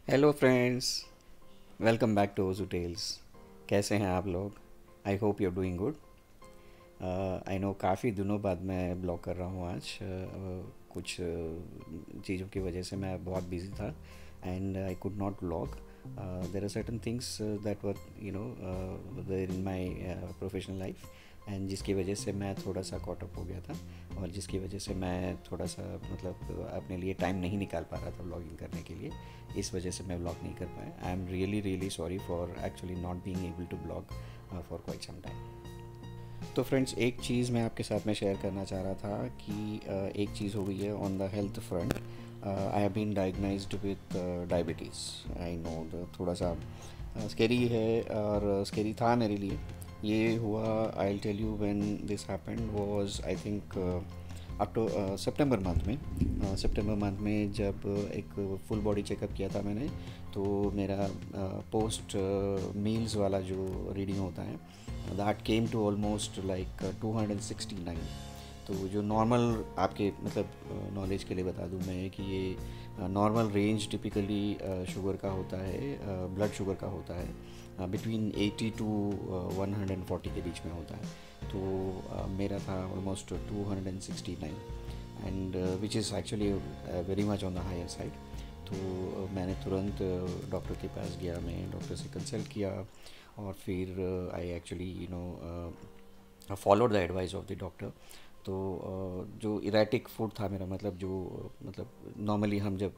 Hello friends, welcome back to ओजू tales. कैसे हैं आप लोग? I hope you are doing good. I know काफ़ी दिनों बाद मैं ब्लॉग कर रहा हूँ आज। कुछ चीज़ों की वजह से मैं बहुत बिजी था and I could not blog. There are certain things that were there in my professional life and जिसकी वजह से मैं थोड़ा सा कॉट अप हो गया था और जिसकी वजह से मैं थोड़ा सा अपने लिए टाइम नहीं निकाल पा रहा था ब्लॉगिंग करने के लिए। इस वजह से मैं ब्लॉग नहीं कर पाया। I am really really sorry for actually not being able to blog for quite some time. तो फ्रेंड्स, एक चीज़ मैं आपके साथ में शेयर करना चाह रहा था कि एक चीज़ हो गई है on the health front. I have been diagnosed with diabetes. I know थोड़ा सा स्केरी है और स्केरी था मेरे लिए। ये हुआ, I will tell you when this happened was I think सितंबर मंथ में। सितंबर मंथ में जब एक फुल बॉडी चेकअप किया था मैंने, तो मेरा पोस्ट मील्स वाला जो रीडिंग होता है that came to almost like 269। तो जो नॉर्मल आपके नॉलेज के लिए बता दूं मैं कि ये नॉर्मल रेंज टिपिकली शुगर का होता है, ब्लड शुगर का होता है बिटवीन 80 टू 140 के बीच में होता है। तो मेरा था almost 269 and which is actually very much on the higher side. तो मैंने तुरंत डॉक्टर के पास गया, मैं डॉक्टर से कंसल्ट किया और फिर I actually followed the advice of the doctor. तो जो इरेटिक फूड था मेरा, नॉर्मली हम जब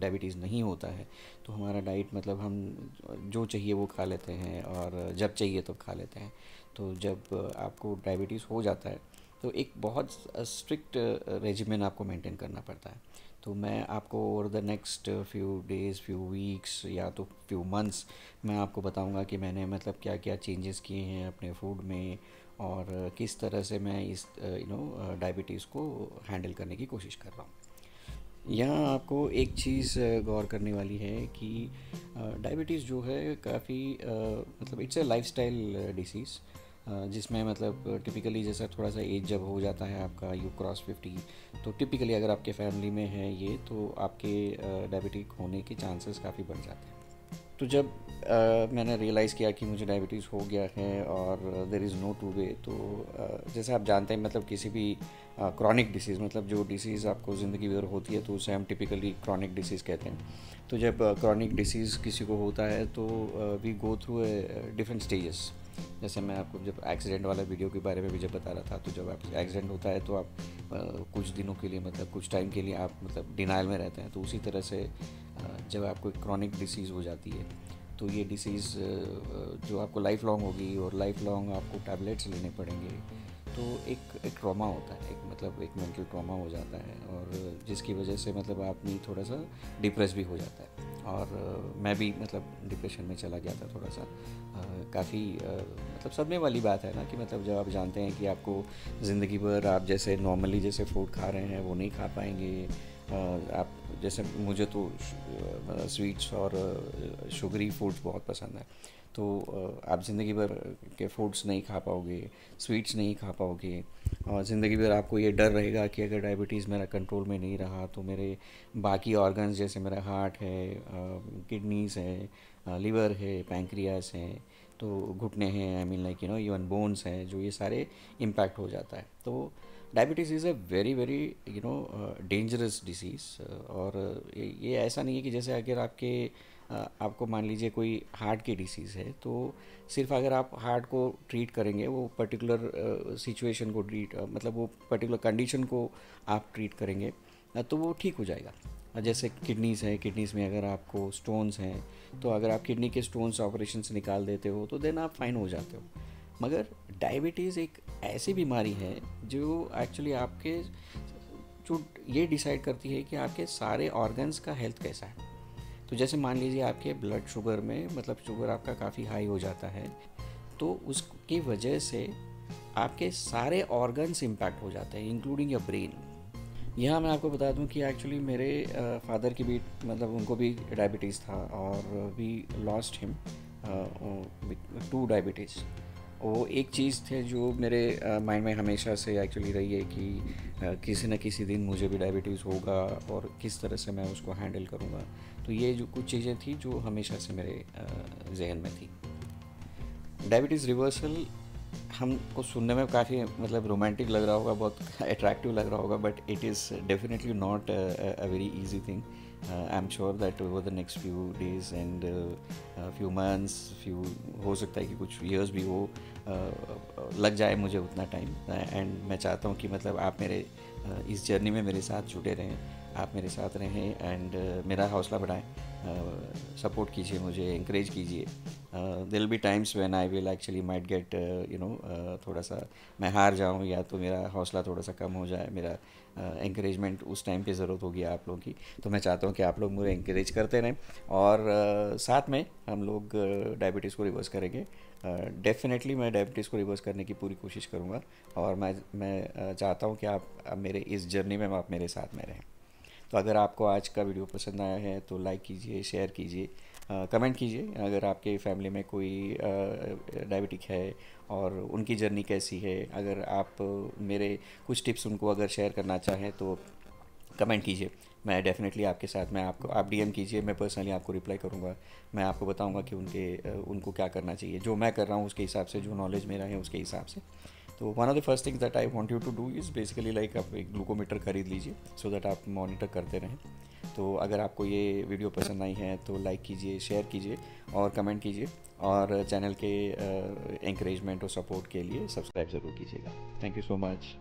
डायबिटीज़ नहीं होता है तो हमारा डाइट हम जो चाहिए वो खा लेते हैं और जब चाहिए तो खा लेते हैं। तो जब आपको डायबिटीज़ हो जाता है तो एक बहुत स्ट्रिक्ट रेजिमेन आपको मेंटेन करना पड़ता है। तो मैं आपको over the next few days, few weeks या तो फ्यू मंथ्स मैं आपको बताऊंगा कि मैंने क्या क्या चेंजेस किए हैं अपने फूड में और किस तरह से मैं इस डायबिटीज़ को हैंडल करने की कोशिश कर रहा हूँ। यहाँ आपको एक चीज़ गौर करने वाली है कि डायबिटीज़ जो है काफ़ी इट्स ए लाइफस्टाइल डिसीज़, जिसमें टिपिकली जैसा थोड़ा सा एज जब हो जाता है आपका, यू क्रॉस 50, तो टिपिकली अगर आपके फैमिली में है ये तो आपके डायबिटिक होने के चांसेस काफ़ी बढ़ जाते हैं। तो जब मैंने रियलाइज़ किया कि मुझे डायबिटीज़ हो गया है और there is no two way, तो जैसे आप जानते हैं किसी भी क्रॉनिक डिसीज़, जो डिसीज़ आपको ज़िंदगी भर होती है तो उसे हम टिपिकली क्रॉनिक डिसीज़ कहते हैं। तो जब क्रॉनिक डिसीज़ किसी को होता है तो we go through different stages. जैसे मैं आपको जब एक्सीडेंट वाला वीडियो के बारे में भी जब बता रहा था, तो जब आप एक्सीडेंट होता है तो आप कुछ दिनों के लिए कुछ टाइम के लिए आप डिनाइल में रहते हैं। तो उसी तरह से जब आपको एक क्रॉनिक डिसीज़ हो जाती है तो ये डिसीज़ जो आपको लाइफ लॉन्ग होगी और लाइफ लॉन्ग आपको टैबलेट्स लेने पड़ेंगे। तो एक ट्रॉमा होता है, एक मेंटल ट्रॉमा हो जाता है और जिसकी वजह से आदमी थोड़ा सा डिप्रेस भी हो जाता है। और मैं भी डिप्रेशन में चला गया था थोड़ा सा। काफ़ी सदमे वाली बात है ना कि जब आप जानते हैं कि आपको ज़िंदगी भर आप जैसे नॉर्मली जैसे फूड खा रहे हैं वो नहीं खा पाएंगे। आप जैसे, मुझे तो स्वीट्स और शुगरी फूड्स बहुत पसंद है। तो आप ज़िंदगी भर के फूड्स नहीं खा पाओगे, स्वीट्स नहीं खा पाओगे और ज़िंदगी भर आपको ये डर रहेगा कि अगर डायबिटीज़ मेरा कंट्रोल में नहीं रहा तो मेरे बाकी ऑर्गन्स जैसे मेरा हार्ट है, किडनीज़ है, लिवर है, पैंक्रियास है, तो घुटने हैं, आई मीन इवन बोन्स हैं, जो ये सारे इम्पैक्ट हो जाता है। तो diabetes is a very very dangerous disease. और ये ऐसा नहीं है कि जैसे अगर आपको मान लीजिए कोई हार्ट की डिसीज़ है तो सिर्फ अगर आप हार्ट को ट्रीट करेंगे, वो पर्टिकुलर सिचुएशन को ट्रीट वो पर्टिकुलर कंडीशन को आप ट्रीट करेंगे तो वो ठीक हो जाएगा। जैसे किडनीज़ है, किडनीज़ में अगर आपको स्टोन्स हैं तो अगर आप किडनी के स्टोन्स ऑपरेशन से निकाल देते हो तो देन आप फाइन हो जाते हो। मगर डायबिटीज़ एक ऐसी बीमारी है जो एक्चुअली आपके जो ये डिसाइड करती है कि आपके सारे ऑर्गन्स का हेल्थ कैसा है। तो जैसे मान लीजिए आपके ब्लड शुगर में शुगर आपका काफ़ी हाई हो जाता है तो उसकी वजह से आपके सारे ऑर्गन्स इम्पैक्ट हो जाते हैं इंक्लूडिंग योर ब्रेन। यहाँ मैं आपको बता दूं कि एक्चुअली मेरे फादर की भी उनको भी डायबिटीज़ था और we lost him to diabetes. वो एक चीज़ थे जो मेरे माइंड में हमेशा से एक्चुअली रही है कि किसी न किसी दिन मुझे भी डायबिटीज़ होगा और किस तरह से मैं उसको हैंडल करूँगा। तो ये जो कुछ चीज़ें थी जो हमेशा से मेरे जहन में थी। डायबिटीज़ रिवर्सल हमको सुनने में काफ़ी मतलब रोमांटिक लग रहा होगा, बहुत अट्रैक्टिव लग रहा होगा, but it is definitely not a very easy thing. I am sure that over the next few days and few months, few हो सकता है कि कुछ ईयर्स भी हो, लग जाए मुझे उतना टाइम. एंड मैं चाहता हूँ कि मतलब आप मेरे इस जर्नी में मेरे साथ जुड़े रहें, आप मेरे साथ रहें एंड मेरा हौसला बढ़ाएं, सपोर्ट कीजिए मुझे, इंकरेज कीजिए. There will be times when I will actually might get थोड़ा सा मैं हार जाऊँ या तो मेरा हौसला थोड़ा सा कम हो जाए, मेरा इंकरेजमेंट उस टाइम पे ज़रूरत होगी आप लोगों की. तो मैं चाहता हूँ कि आप लोग मुझे इंकरेज करते रहें और साथ में हम लोग डायबिटीज़ को रिवर्स करेंगे. डेफिनेटली मैं डायबिटीज़ को रिवर्स करने की पूरी कोशिश करूँगा और मैं चाहता हूँ कि आप मेरे इस जर्नी में आप मेरे साथ में रहें. तो अगर आपको आज का वीडियो पसंद आया है तो लाइक कीजिए, शेयर कीजिए, कमेंट कीजिए. अगर आपके फैमिली में कोई डायबिटिक है और उनकी जर्नी कैसी है, अगर आप मेरे कुछ टिप्स उनको अगर शेयर करना चाहें तो कमेंट कीजिए. मैं डेफिनेटली आपके साथ में आपको आप डीएम कीजिए, मैं पर्सनली आपको रिप्लाई करूँगा. मैं आपको बताऊँगा कि उनको क्या करना चाहिए, जो मैं कर रहा हूँ उसके हिसाब से, जो नॉलेज मेरा है उसके हिसाब से. तो one of the first things that I want you to do is basically like आप एक ग्लूकोमीटर खरीद लीजिए सो दैट आप मॉनिटर करते रहें. तो अगर आपको ये वीडियो पसंद आई है तो लाइक कीजिए, शेयर कीजिए और कमेंट कीजिए और चैनल के इंकरेजमेंट और सपोर्ट के लिए सब्सक्राइब ज़रूर कीजिएगा. Thank you so much.